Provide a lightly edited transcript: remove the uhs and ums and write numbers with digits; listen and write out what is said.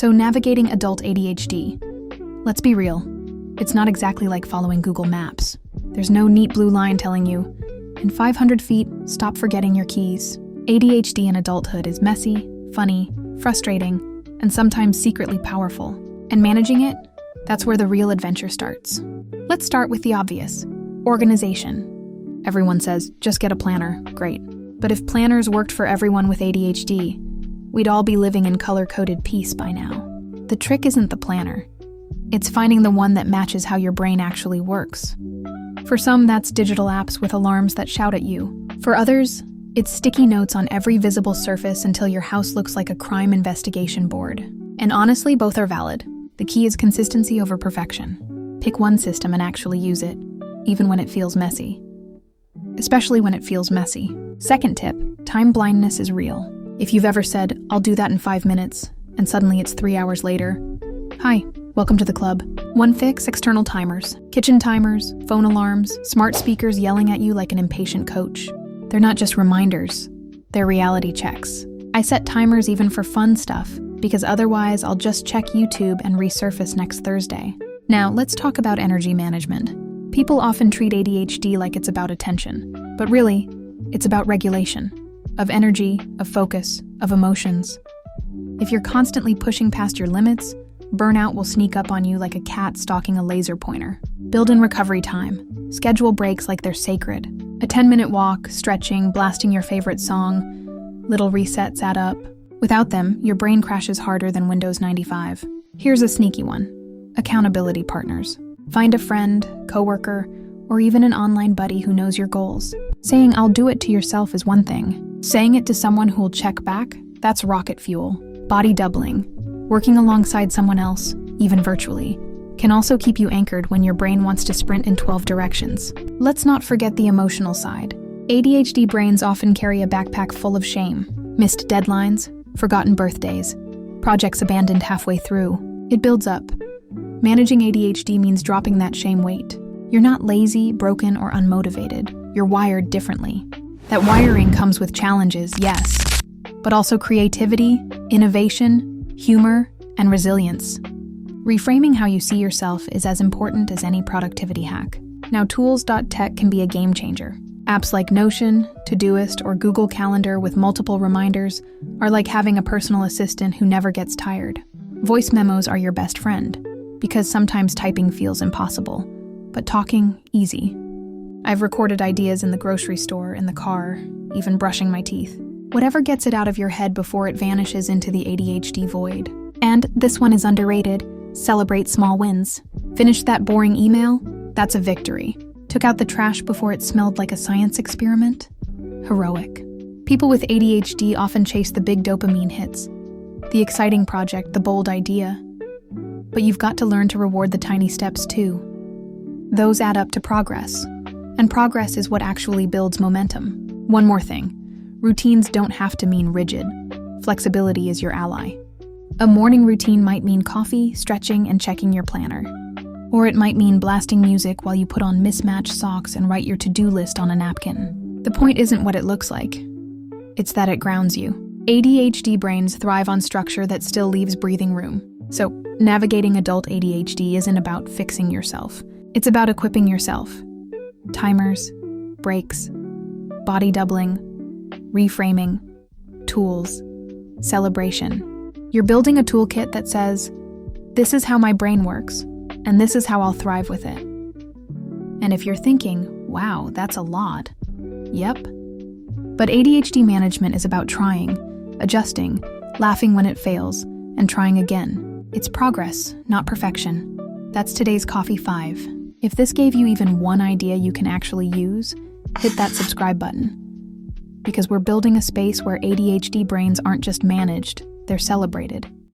So navigating adult ADHD. Let's be real. It's not exactly like following Google Maps. There's no neat blue line telling you, in 500 feet, stop forgetting your keys. ADHD in adulthood is messy, funny, frustrating, and sometimes secretly powerful. And managing it, that's where the real adventure starts. Let's start with the obvious. Organization. Everyone says, just get a planner. Great. But if planners worked for everyone with ADHD, we'd all be living in color-coded peace by now. The trick isn't the planner. It's finding the one that matches how your brain actually works. For some, that's digital apps with alarms that shout at you. For others, it's sticky notes on every visible surface until your house looks like a crime investigation board. And honestly, both are valid. The key is consistency over perfection. Pick one system and actually use it, even when it feels messy. Especially when it feels messy. Second tip, time blindness is real. If you've ever said, I'll do that in 5 minutes, and suddenly it's 3 hours later, hi, welcome to the club. One fix, external timers. Kitchen timers, phone alarms, smart speakers yelling at you like an impatient coach. They're not just reminders, they're reality checks. I set timers even for fun stuff, because otherwise I'll just check YouTube and resurface next Thursday. Now, let's talk about energy management. People often treat ADHD like it's about attention, but really, it's about regulation. Of energy, of focus, of emotions. If you're constantly pushing past your limits, burnout will sneak up on you like a cat stalking a laser pointer. Build in recovery time. Schedule breaks like they're sacred. A 10-minute walk, stretching, blasting your favorite song. Little resets add up. Without them, your brain crashes harder than Windows 95. Here's a sneaky one. Accountability partners. Find a friend, coworker, or even an online buddy who knows your goals. Saying I'll do it to yourself is one thing. Saying it to someone who will check back, that's rocket fuel. Body doubling. Working alongside someone else, even virtually, can also keep you anchored when your brain wants to sprint in 12 directions. Let's not forget the emotional side. ADHD brains often carry a backpack full of shame. Missed deadlines, forgotten birthdays, projects abandoned halfway through. It builds up. Managing ADHD means dropping that shame weight. You're not lazy, broken, or unmotivated. You're wired differently. That wiring comes with challenges, yes, but also creativity, innovation, humor, and resilience. Reframing how you see yourself is as important as any productivity hack. Now, tools.tech can be a game changer. Apps like Notion, Todoist, or Google Calendar with multiple reminders are like having a personal assistant who never gets tired. Voice memos are your best friend, because sometimes typing feels impossible, but talking, easy. I've recorded ideas in the grocery store, in the car, even brushing my teeth. Whatever gets it out of your head before it vanishes into the ADHD void. And this one is underrated. Celebrate small wins. Finished that boring email? That's a victory. Took out the trash before it smelled like a science experiment? Heroic. People with ADHD often chase the big dopamine hits. The exciting project, the bold idea. But you've got to learn to reward the tiny steps too. Those add up to progress. And progress is what actually builds momentum. One more thing. Routines don't have to mean rigid. Flexibility is your ally. A morning routine might mean coffee, stretching, and checking your planner. Or it might mean blasting music while you put on mismatched socks and write your to-do list on a napkin. The point isn't what it looks like. It's that it grounds you. ADHD brains thrive on structure that still leaves breathing room. So, navigating adult ADHD isn't about fixing yourself. It's about equipping yourself. Timers, breaks, body doubling, reframing, tools, celebration. You're building a toolkit that says, this is how my brain works, and this is how I'll thrive with it. And if you're thinking, wow, that's a lot. Yep. But ADHD management is about trying, adjusting, laughing when it fails, and trying again. It's progress, not perfection. That's today's Coffee 5. If this gave you even one idea you can actually use, hit that subscribe button. Because we're building a space where ADHD brains aren't just managed, they're celebrated.